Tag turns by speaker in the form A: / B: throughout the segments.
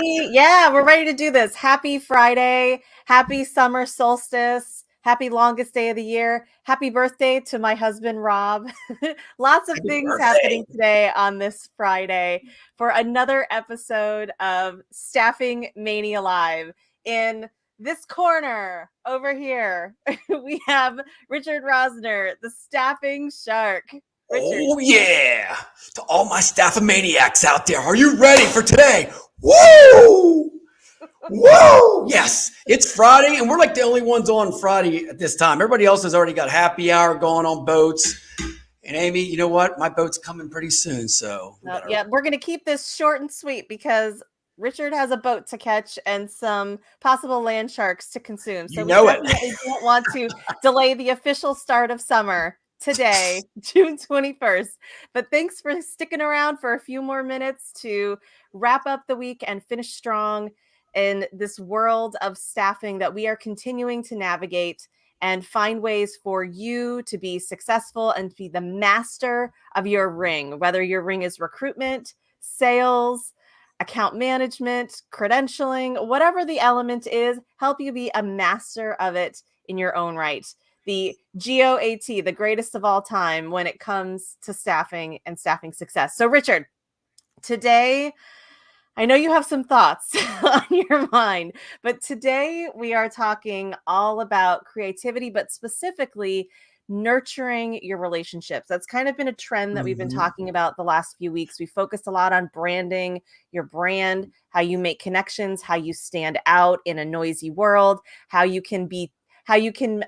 A: We're ready to do this. Happy Friday. Happy summer solstice. Happy longest day of the year. Happy birthday to my husband, Rob. Lots of
B: Happy
A: things
B: birthday.
A: happening today on this Friday for another episode of Staffing Mania Live. In this corner over here, we have Richard Rosner, the staffing shark. Richard.
B: Oh, yeah. To all my staffomaniacs out there, are you ready for today? Woo! Woo! Yes, it's Friday, and we're like the only ones on Friday at this time. Everybody else has already got happy hour going on boats. And Amy, you know what? My boat's coming pretty soon, so
A: We're going to keep this short and sweet because Richard has a boat to catch and some possible land sharks to consume. So we definitely don't want to delay the official start of summer today, June 21st. But thanks for sticking around for a few more minutes to wrap up the week and finish strong in this world of staffing that we are continuing to navigate and find ways for you to be successful and to be the master of your ring, whether your ring is recruitment, sales, account management, credentialing, whatever the element is, help you be a master of it in your own right. The GOAT, the greatest of all time when it comes to staffing and staffing success. So, Richard, today, I know you have some thoughts on your mind, but today we are talking all about creativity, but specifically nurturing your relationships. That's kind of been a trend that we've been talking about the last few weeks. We focused a lot on branding your brand, how you make connections, how you stand out in a noisy world, how you can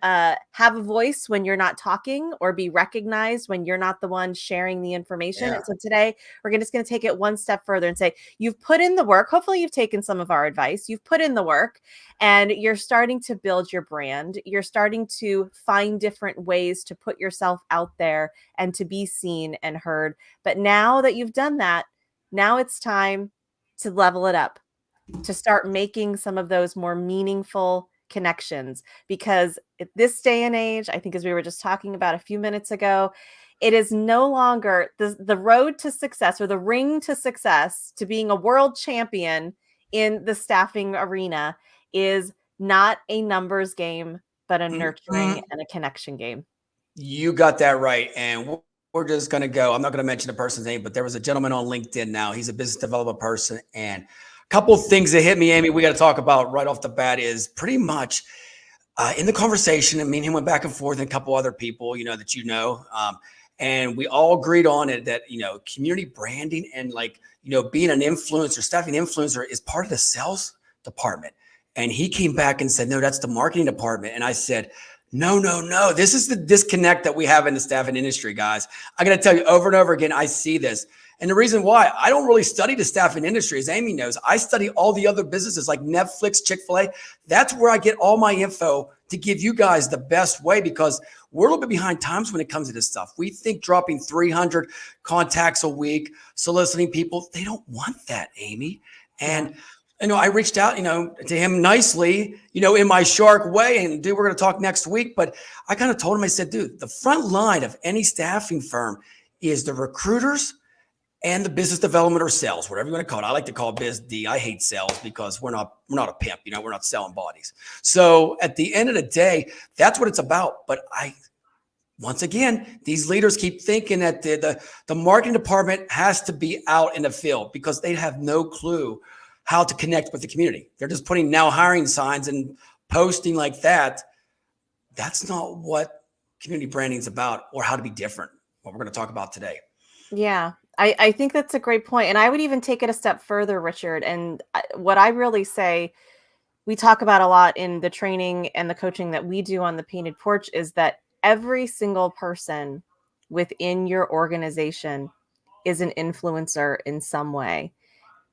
A: have a voice when you're not talking or be recognized when you're not the one sharing the information. Yeah. And so today we're just going to take it one step further and say, you've put in the work. Hopefully you've taken some of our advice. You've put in the work and you're starting to build your brand. You're starting to find different ways to put yourself out there and to be seen and heard. But now that you've done that, now it's time to level it up, to start making some of those more meaningful connections, because at this day and age, I think as we were just talking about a few minutes ago, it is no longer the road to success or the ring to success, to being a world champion in the staffing arena is not a numbers game, but a nurturing and a connection game.
B: You got that right. And we're just going to go. I'm not going to mention the person's name, but there was a gentleman on LinkedIn now. He's a business development person. And couple of things that hit me, Amy, we got to talk about right off the bat is pretty much in the conversation. I mean, he went back and forth and a couple other people, and we all agreed on it that, community branding and being an influencer, staffing influencer is part of the sales department. And he came back and said, no, that's the marketing department. And I said, no. This is the disconnect that we have in the staffing industry, guys. I got to tell you over and over again, I see this. And the reason why I don't really study the staffing industry, as Amy knows, I study all the other businesses like Netflix, Chick-fil-A. That's where I get all my info to give you guys the best way, because we're a little bit behind times when it comes to this stuff. We think dropping 300 contacts a week, soliciting people, they don't want that, Amy. And I reached out, to him nicely, in my shark way. And dude, we're going to talk next week. But I kind of told him, I said, dude, the front line of any staffing firm is the recruiters and the business development or sales, whatever you want to call it. I like to call it biz D. I hate sales because we're not a pimp, we're not selling bodies. So at the end of the day, that's what it's about. But once again, these leaders keep thinking that the marketing department has to be out in the field because they have no clue how to connect with the community. They're just putting now hiring signs and posting like that. That's not what community branding is about, or how to be different, what we're going to talk about today.
A: Yeah, I think that's a great point. And I would even take it a step further, Richard. And what I really say, we talk about a lot in the training and the coaching that we do on the Painted Porch, is that every single person within your organization is an influencer in some way.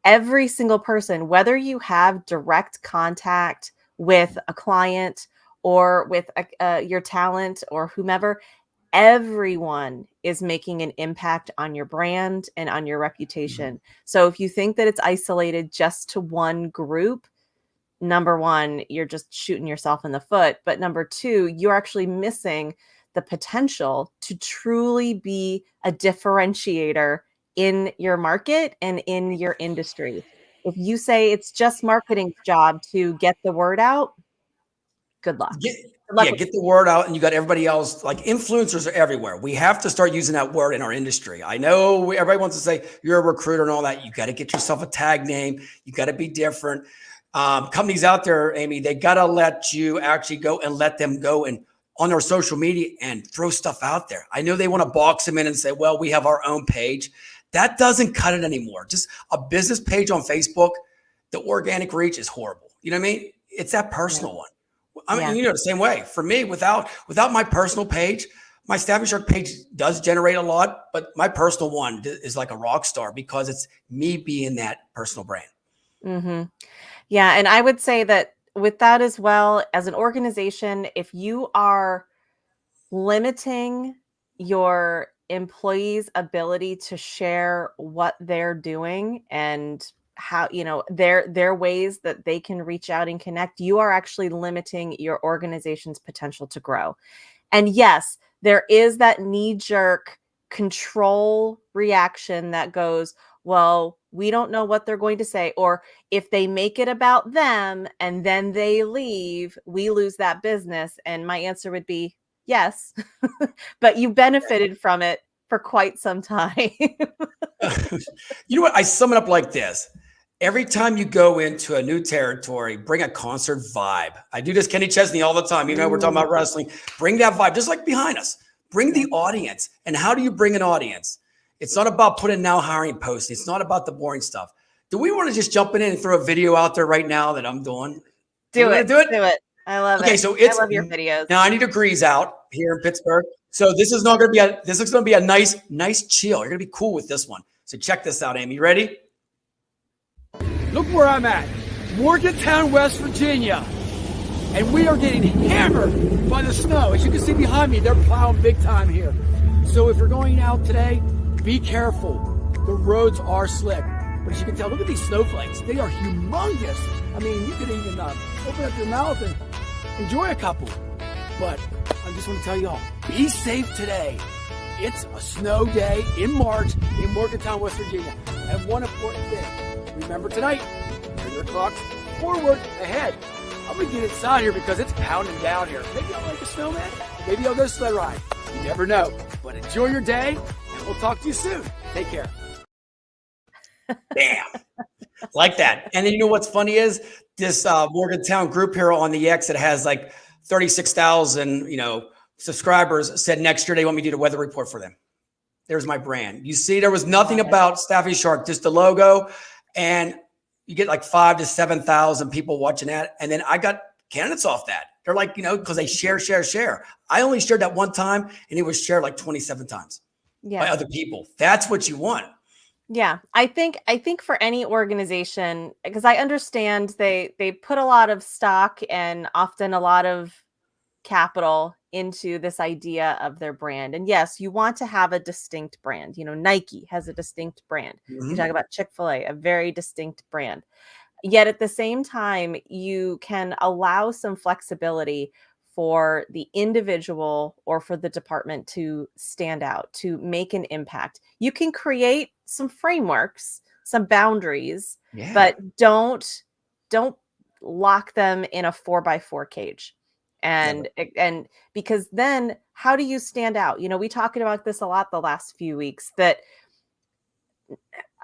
A: Every single person, whether you have direct contact with a client or with your talent or whomever, everyone is making an impact on your brand and on your reputation. So if you think that it's isolated just to one group, number one, you're just shooting yourself in the foot. But number two, you're actually missing the potential to truly be a differentiator in your market and in your industry. If you say it's just marketing's job to get the word out, good luck.
B: Get the word out, and you got everybody else. Like, influencers are everywhere. We have to start using that word in our industry. I know everybody wants to say you're a recruiter and all that. You got to get yourself a tag name. You got to be different. Companies out there, Amy, they got to let you actually go and let them go and on their social media and throw stuff out there. I know they want to box them in and say, well, we have our own page. That doesn't cut it anymore. Just a business page on Facebook, the organic reach is horrible. You know what I mean? It's that personal one. I mean, the same way for me, without my personal page, my Staffing Shark page does generate a lot, but my personal one is like a rock star because it's me being that personal brand.
A: Mm-hmm. Yeah. And I would say that with that as well, as an organization, if you are limiting your employees' ability to share what they're doing and how, their ways that they can reach out and connect, you are actually limiting your organization's potential to grow. And yes, there is that knee-jerk control reaction that goes, well, we don't know what they're going to say. Or if they make it about them and then they leave, we lose that business. And my answer would be yes, but you benefited from it for quite some time.
B: You know what? I sum it up like this. Every time you go into a new territory, bring a concert vibe. I do this Kenny Chesney all the time. Even though we're talking about wrestling, bring that vibe, just like behind us. Bring the audience. And how do you bring an audience? It's not about putting now hiring posts. It's not about the boring stuff. Do we want to just jump in and throw a video out there right now that I'm doing?
A: Do it. I love it.
B: Okay, so
A: I love your videos.
B: 90 degrees out here in Pittsburgh. So this is not going to be this is going to be a nice chill. You're going to be cool with this one. So check this out, Amy. You ready? Look where I'm at, Morgantown, West Virginia. And we are getting hammered by the snow. As you can see behind me, they're plowing big time here. So if you're going out today, be careful. The roads are slick. But as you can tell, look at these snowflakes. They are humongous. I mean, you could even open up your mouth and enjoy a couple. But I just want to tell you all, be safe today. It's a snow day in March in Morgantown, West Virginia. And one important thing. Remember tonight, turn your clocks forward ahead. I'm going to get inside here because it's pounding down here. Maybe I'll like a snowman. Maybe I'll go sled ride. You never know. But enjoy your day, and we'll talk to you soon. Take care. Bam. Like that. And then you know what's funny is this Morgantown group here on the X that has like 36,000, subscribers said next year they want me to do the weather report for them. There's my brand. You see, there was nothing about Staffing Shark, just the logo. And you get like 5,000 to 7,000 people watching that. And then I got candidates off that. They're like, because they share. I only shared that one time and it was shared like 27 times by other people. That's what you want.
A: Yeah. I think for any organization, because I understand they put a lot of stock and often a lot of capital into this idea of their brand. And yes, you want to have a distinct brand. Nike has a distinct brand. You talk about Chick-fil-A, a very distinct brand. Yet at the same time, you can allow some flexibility for the individual or for the department to stand out, to make an impact. You can create some frameworks, some boundaries, but don't lock them in a 4x4 cage. And because then how do you stand out? We talked about this a lot the last few weeks, that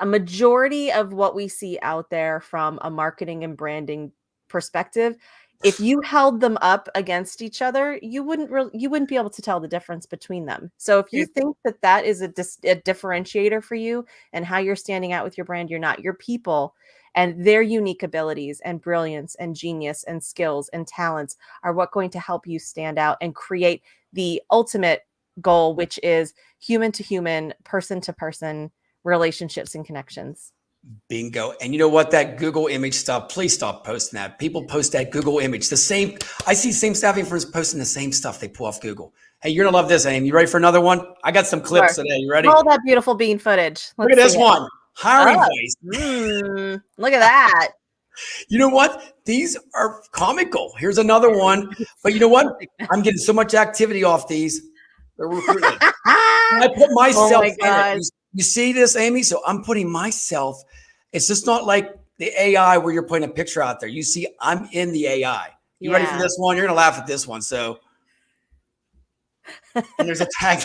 A: a majority of what we see out there from a marketing and branding perspective, if you held them up against each other, you wouldn't be able to tell the difference between them. So if you think that is a differentiator for you and how you're standing out with your brand, you're not. Your people and their unique abilities and brilliance and genius and skills and talents are what going to help you stand out and create the ultimate goal, which is human to human, person to person relationships and connections.
B: Bingo. And you know what? That Google image stuff, please stop posting that. People post that Google image. I see same staffing firms posting the same stuff they pull off Google. Hey, you're going to love this, Amy. You ready for another one? I got some clips today. You ready?
A: All that beautiful bean footage.
B: Look at this one. Hiring voice.
A: Look at that.
B: You know what? These are comical. Here's another one. But you know what? I'm getting so much activity off these. They're recruiting. I put myself in it. You see this, Amy? So I'm putting myself. It's just not like the AI where you're putting a picture out there. You see, I'm in the AI. You ready for this one? You're going to laugh at this one. So, and there's a tag.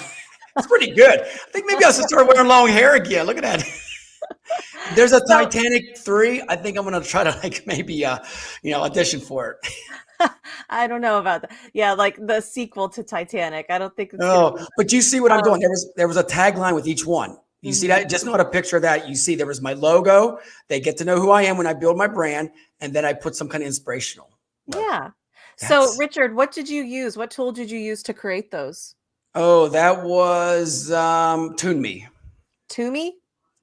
B: It's pretty good. I think maybe I should start wearing long hair again. Look at that. There's a Titanic 3. I think I'm going to try to like maybe, audition for it.
A: I don't know about that. Yeah, like the sequel to Titanic. I don't think.
B: But you see what I'm doing. There was a tagline with each one. You see that? Just not a picture of that. You see there was my logo. They get to know who I am when I build my brand. And then I put some kind of inspirational.
A: Yeah. So Richard, what did you use? What tool did you use to create those?
B: Oh, that was TuneMe.
A: TuneMe?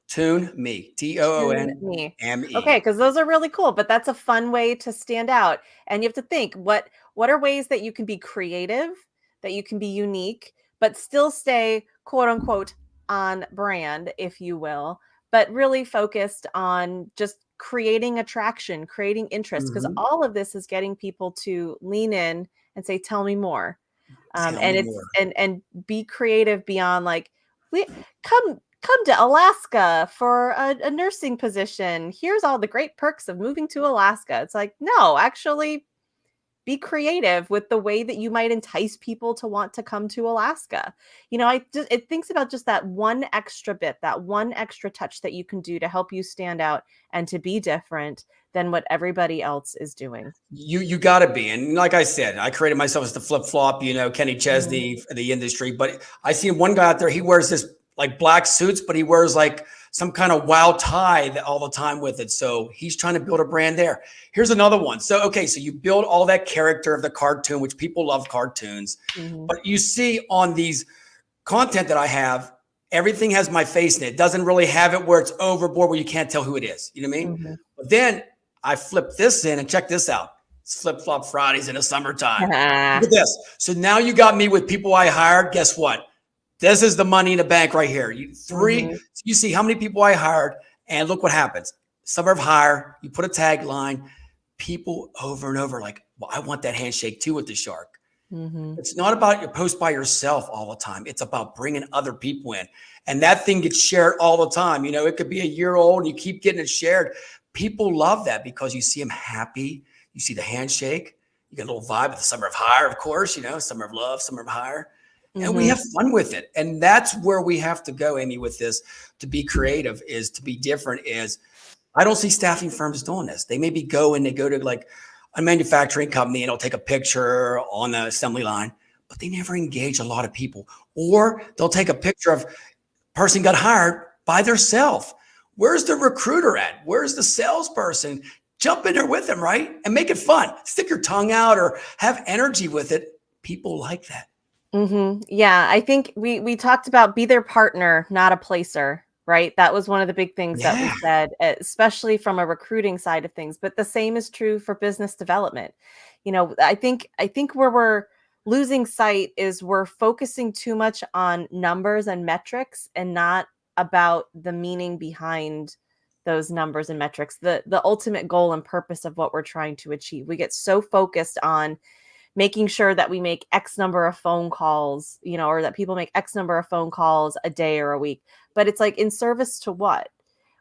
B: TuneMe. ToonMe.
A: Okay, because those are really cool, but that's a fun way to stand out. And you have to think, what are ways that you can be creative, that you can be unique, but still stay quote unquote on brand, if you will, but really focused on just creating attraction, creating interest, because all of this is getting people to lean in and say, tell me more. And be creative beyond like, come to Alaska for a nursing position. Here's all the great perks of moving to Alaska. It's like, no, actually be creative with the way that you might entice people to want to come to Alaska. It thinks about just that one extra bit, that one extra touch that you can do to help you stand out and to be different than what everybody else is doing.
B: You got to be. And like I said, I created myself as the flip-flop, Kenny Chesney, the industry. But I seen one guy out there, he wears this like black suits, but he wears like some kind of wild tie all the time with it. So he's trying to build a brand there. Here's another one. So you build all that character of the cartoon, which people love cartoons. But you see on these content that I have, everything has my face in it. It doesn't really have it where it's overboard where you can't tell who it is. You know what I mean? But then I flip this in and check this out. It's Flip-Flop Fridays in the summertime. Look at this. So now you got me with people I hired. Guess what? This is the money in the bank right here. You see how many people I hired, and look what happens. Summer of hire, you put a tagline, people over and over like, well, I want that handshake too with the shark. It's not about your post by yourself all the time. It's about bringing other people in. And that thing gets shared all the time. It could be a year old and you keep getting it shared. People love that because you see them happy. You see the handshake. You get a little vibe of the summer of hire, of course, summer of love, summer of hire. And we have fun with it. And that's where we have to go, Amy, with this to be creative, is to be different. I don't see staffing firms doing this. They maybe go to like a manufacturing company and they'll take a picture on the assembly line, but they never engage a lot of people. Or they'll take a picture of person got hired by themselves. Where's the recruiter at? Where's the salesperson? Jump in there with them, right? And make it fun. Stick your tongue out or have energy with it. People like that.
A: Yeah, I think we talked about be their partner, not a placer, right? That was one of the big things that we said, especially from a recruiting side of things. But the same is true for business development. I think where we're losing sight is we're focusing too much on numbers and metrics and not about the meaning behind those numbers and metrics, the ultimate goal and purpose of what we're trying to achieve. We get so focused on making sure that we make X number of phone calls, or that people make X number of phone calls a day or a week. But it's like, in service to what?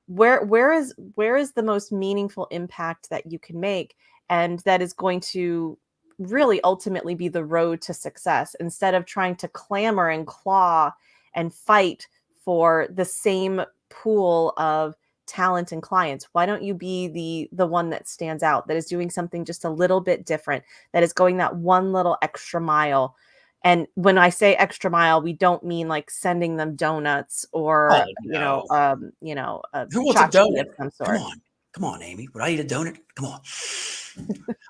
A: Where is the most meaningful impact that you can make? And that is going to really ultimately be the road to success, instead of trying to clamor and claw and fight for the same pool of talent and clients. Why don't you be the one that stands out, that is doing something just a little bit different, that is going that one little extra mile? And when I say extra mile, we don't mean like sending them donuts or
B: who wants a donut of some sort. Come on, Amy. Would I eat a donut? Come on.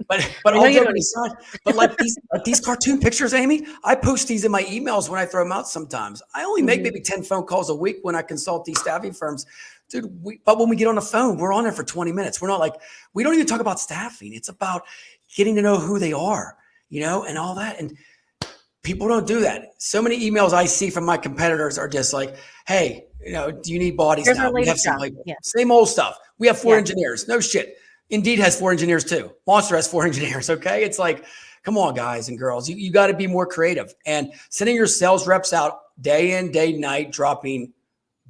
B: But all joking aside, but like these cartoon pictures, Amy, I post these in my emails when I throw them out sometimes. I only make maybe 10 phone calls a week when I consult these staffing firms. Dude, but when we get on the phone, we're on there for 20 minutes. We're not like, we don't even talk about staffing. It's about getting to know who they are, and all that. And people don't do that. So many emails I see from my competitors are just like, hey, do you need bodies now? We have some same old stuff. We have 4 engineers. No shit. Indeed has 4 engineers too. Monster has 4 engineers. Okay. It's like, come on, guys and girls, you got to be more creative, and sending your sales reps out day in, day night, dropping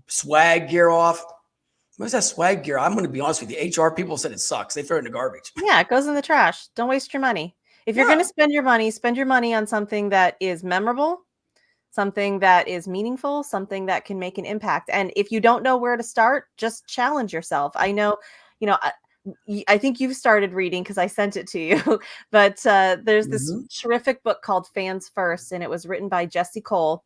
B: swag gear off. Most of that swag gear, I'm going to be honest with you, HR people said it sucks. They throw it in the garbage.
A: Yeah, it goes in the trash. Don't waste your money. If you're going to spend your money on something that is memorable, something that is meaningful, something that can make an impact. And if you don't know where to start, just challenge yourself. I know, I think you've started reading because I sent it to you, but there's this terrific book called Fans First, and it was written by Jesse Cole,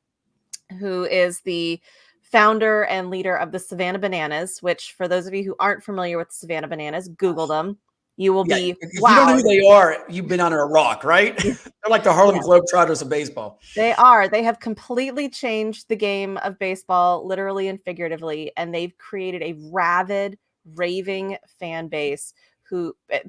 A: who is the founder and leader of the Savannah Bananas, which for those of you who aren't familiar with the Savannah Bananas, Google them. You will be,
B: if wow. You don't know who they are, you've been under a rock, right? They're like the Harlem Globetrotters of baseball.
A: They are. They have completely changed the game of baseball, literally and figuratively, and they've created a rabid, raving fan base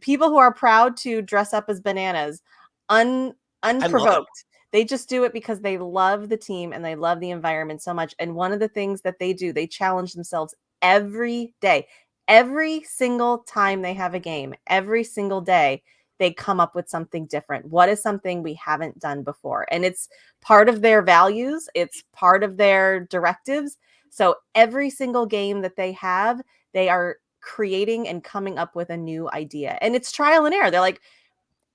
A: people who are proud to dress up as bananas unprovoked. They just do it because they love the team and they love the environment so much. And one of the things that they do, they challenge themselves every day. Every single time they have a game, every single day, they come up with something different. What is something we haven't done before? And it's part of their values. It's part of their directives. So every single game that they have, they are creating and coming up with a new idea. And it's trial and error. They're like,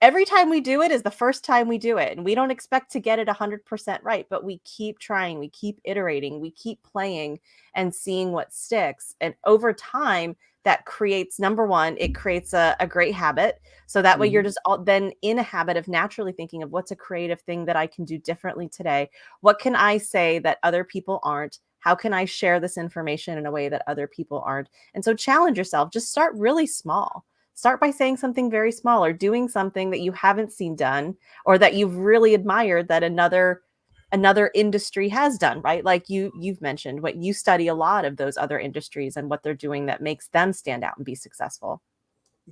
A: every time we do it is the first time we do it. And we don't expect to get it 100% right, but we keep trying, we keep iterating, we keep playing and seeing what sticks. And over time, that creates, number one, it creates a great habit. So that way you're just then in a habit of naturally thinking of what's a creative thing that I can do differently today? What can I say that other people aren't? How can I share this information in a way that other people aren't? And so challenge yourself, just start really small. Start by saying something very small or doing something that you haven't seen done or that you've really admired that another industry has done, right? Like you've mentioned, what you study a lot of those other industries and what they're doing that makes them stand out and be successful.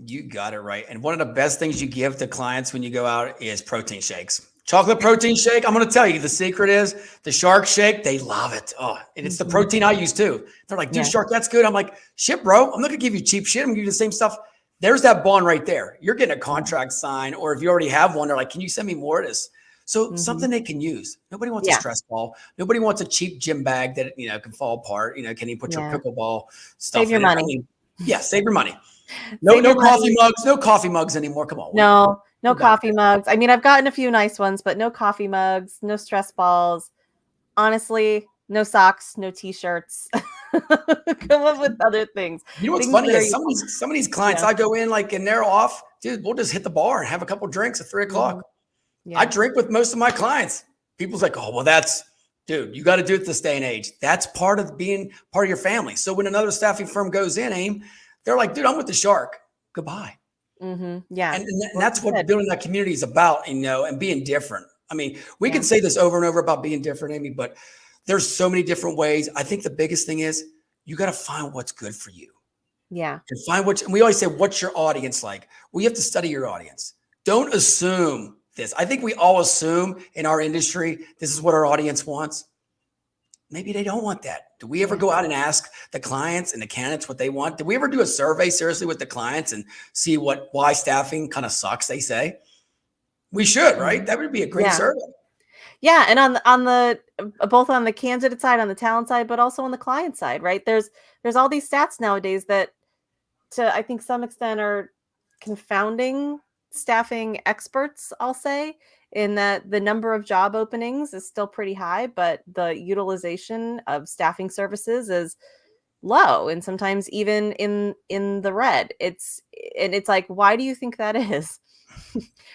B: You got it right. And one of the best things you give to clients when you go out is protein shakes. Chocolate protein shake. I'm going to tell you, the secret is the Shark shake. They love it. Oh, and it's the protein I use too. They're like, dude, Shark, that's good. I'm like, shit, bro. I'm not going to give you cheap shit. I'm going to give you the same stuff. There's that bond right there. You're getting a contract signed, or if you already have one, they're like, can you send me more of this? So something they can use. Nobody wants a stress ball. Nobody wants a cheap gym bag that, can fall apart. Can you put your pickleball stuff
A: save your
B: in
A: money.
B: I mean, save your money. No coffee mugs. No coffee mugs anymore. Come on.
A: No coffee mugs. I mean, I've gotten a few nice ones, but no coffee mugs, no stress balls. Honestly, no socks, no t-shirts. Come up with other things.
B: You know what's funny is some of these clients, I go in and they're off, dude, we'll just hit the bar and have a couple drinks at 3 o'clock. Yeah. I drink with most of my clients. People's like, oh, well, dude, you got to do it this day and age. That's part of being part of your family. So when another staffing firm goes in, AIM, they're like, dude, I'm with the Shark. Goodbye.
A: Yeah.
B: And that's what building that community is about, and being different. I mean, we can say this over and over about being different, Amy, but there's so many different ways. I think the biggest thing is you got to find what's good for you.
A: Yeah.
B: And and we always say, what's your audience like? Well, you have to study your audience. Don't assume this. I think we all assume in our industry, this is what our audience wants. Maybe they don't want that. Do we ever go out and ask the clients and the candidates what they want? Did we ever do a survey seriously with the clients and see why staffing kind of sucks, they say? We should, right? That would be a great survey.
A: Yeah, and on the both on the candidate side, on the talent side, but also on the client side, right? There's all these stats nowadays that, to I think some extent, are confounding staffing experts. I'll say, in that the number of job openings is still pretty high, but the utilization of staffing services is low, and sometimes even in the red. It's like, why do you think that is?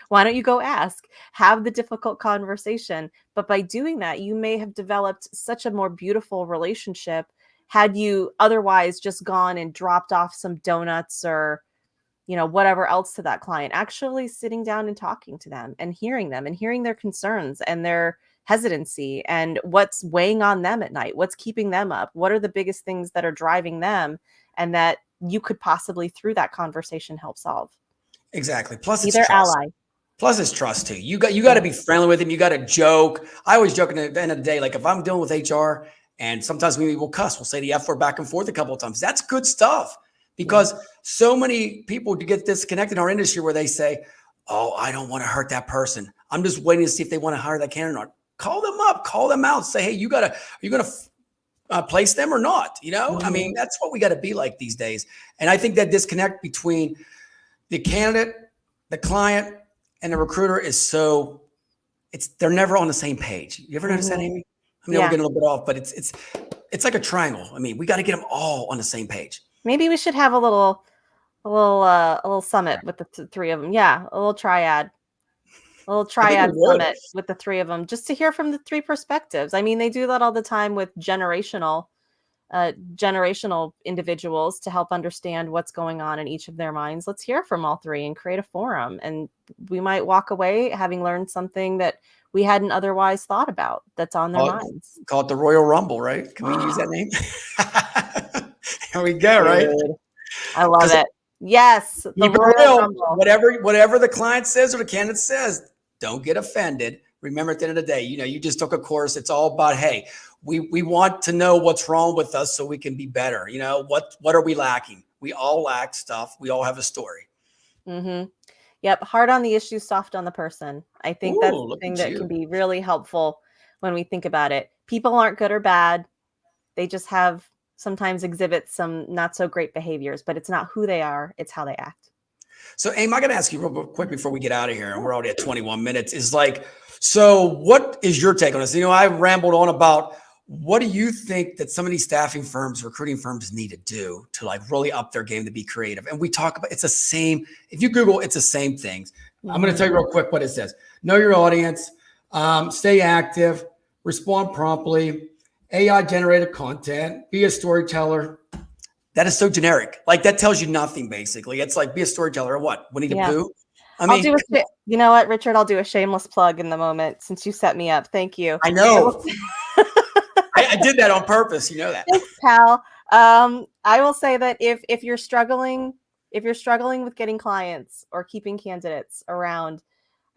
A: Why don't you go ask, have the difficult conversation? But by doing that, you may have developed such a more beautiful relationship had you otherwise just gone and dropped off some donuts or, whatever else to that client. Actually sitting down and talking to them and hearing their concerns and their hesitancy and what's weighing on them at night, what's keeping them up, what are the biggest things that are driving them, and that you could possibly, through that conversation, help solve.
B: Exactly. Plus,
A: it's trust. Ally.
B: Plus, it's trust too. You got to be friendly with him. You got to joke. I always joke at the end of the day, like if I'm dealing with HR, and sometimes maybe we'll cuss, we'll say the F word back and forth a couple of times. That's good stuff, because so many people get disconnected in our industry where they say, "Oh, I don't want to hurt that person. I'm just waiting to see if they want to hire that candidate or not." Call them up, call them out, say, "Hey, are you gonna place them or not. I mean, that's what we got to be like these days. And I think that disconnect between the candidate, the client, and the recruiter is they're never on the same page. You ever notice that, Amy? I mean, we're getting a little bit off, but it's like a triangle. I mean, we got to get them all on the same page.
A: Maybe we should have a little summit with the three of them. Yeah, a little triad summit with the three of them, just to hear from the three perspectives. I mean, they do that all the time with generational individuals to help understand what's going on in each of their minds. Let's hear from all three and create a forum. And we might walk away having learned something that we hadn't otherwise thought about that's on their minds.
B: Call it the Royal Rumble, right? Can we use that name? Here we go, right?
A: I love it. Yes.
B: The Royal Rumble. Whatever the client says or the candidate says, don't get offended. Remember, at the end of the day, you just took a course. It's all about, hey, we want to know what's wrong with us so we can be better. What are we lacking? We all lack stuff. We all have a story.
A: Mm-hmm. Yep. Hard on the issue, soft on the person. I think that's the thing that can be really helpful when we think about it. People aren't good or bad. They just sometimes exhibit some not so great behaviors, but it's not who they are. It's how they act.
B: So, Aim, I got to ask you real quick before we get out of here, and we're already at 21 minutes, so what is your take on this? I rambled on about what do you think that some of these staffing firms, recruiting firms need to do to really up their game to be creative? And we talk about, it's the same. If you Google, it's the same things. Mm-hmm. I'm going to tell you real quick what it says. Know your audience, stay active, respond promptly, AI generated content, be a storyteller. That is so generic. That tells you nothing, basically. It's like, be a storyteller or what? Winnie the Pooh?
A: You know what, Richard? I'll do a shameless plug in the moment since you set me up. Thank you.
B: I know. I did that on purpose. You know that.
A: Thanks, pal. I will say that if you're struggling with getting clients or keeping candidates around,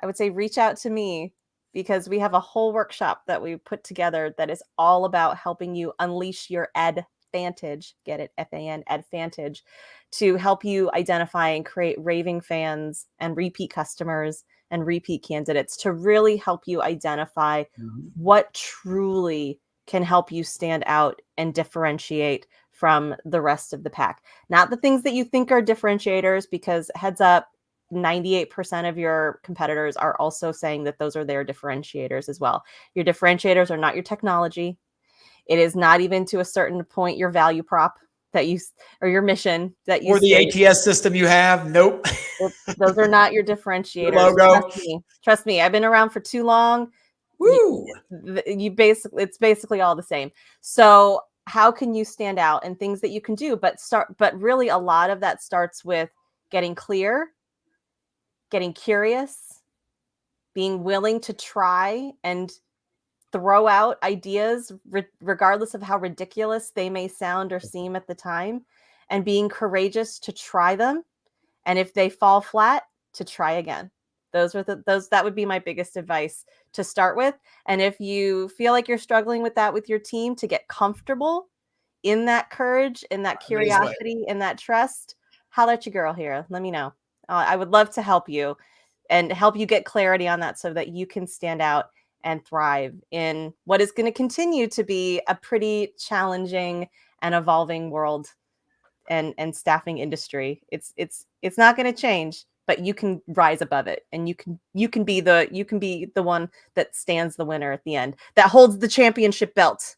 A: I would say reach out to me, because we have a whole workshop that we put together that is all about helping you unleash your advantage. Get it? FAN, advantage, to help you identify and create raving fans and repeat customers and repeat candidates, to really help you identify what truly can help you stand out and differentiate from the rest of the pack. Not the things that you think are differentiators, because heads up, 98% of your competitors are also saying that those are their differentiators as well. Your differentiators are not your technology. It is not even, to a certain point, your value prop or your mission that you,
B: or the ATS system you have. Nope.
A: Those are not your differentiators.
B: Logo.
A: Trust me. I've been around for too long.
B: Woo.
A: It's basically all the same. So how can you stand out, and things that you can do, but really a lot of that starts with getting clear, getting curious, being willing to try and throw out ideas, regardless of how ridiculous they may sound or seem at the time, and being courageous to try them. And if they fall flat, to try again. That would be my biggest advice to start with. And if you feel like you're struggling with that with your team, to get comfortable in that courage, in that curiosity, in that trust, holler at your girl here. Let me know. I would love to help you and help you get clarity on that, so that you can stand out and thrive in what is going to continue to be a pretty challenging and evolving world and staffing industry. It's not going to change, but you can rise above it, and you can be the one that stands the winner at the end, that holds the championship belt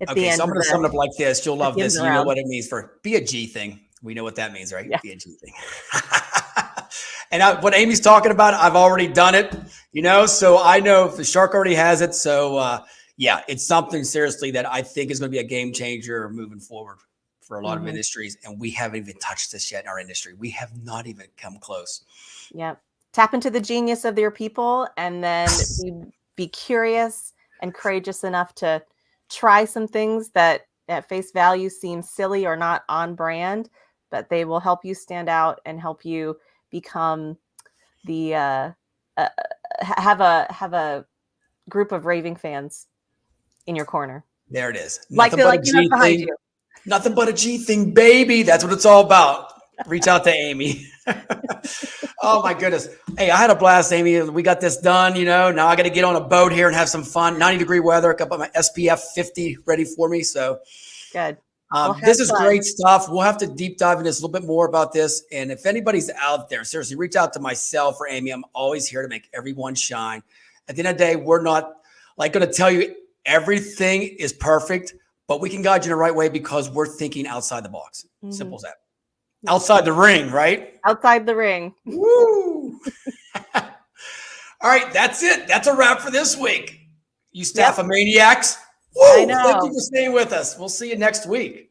A: at the end.
B: So I'm going to sum it up like this. You'll love this. You know what it means be a G thing. We know what that means, right? Yeah. Be a G thing. And what Amy's talking about, I've already done it, so I know the Shark already has it. So yeah, it's something seriously that I think is going to be a game changer moving forward for a lot of industries. And we haven't even touched this yet in our industry. We have not even come close.
A: Yeah. Tap into the genius of your people, and then be curious and courageous enough to try some things that at face value seem silly or not on brand, but they will help you stand out and help you become the have a group of raving fans in your corner.
B: There it is.
A: Nothing behind you.
B: Nothing but a G thing, baby. That's what it's all about. Reach out to Amy. Oh my goodness. Hey, I had a blast, Amy. We got this done. Now I got to get on a boat here and have some fun. 90-degree weather. I got my SPF 50 ready for me. So
A: good.
B: This is great stuff. We'll have to deep dive into this a little bit more about this. And if anybody's out there, seriously, reach out to myself or Amy. I'm always here to make everyone shine. At the end of the day, we're not like going to tell you everything is perfect, but we can guide you in the right way because we're thinking outside the box. Mm-hmm. Simple as that. Outside the ring, right?
A: Outside the ring.
B: Woo! All right, that's it. That's a wrap for this week. You staff of maniacs. Woo! Thank you for staying with us. We'll see you next week.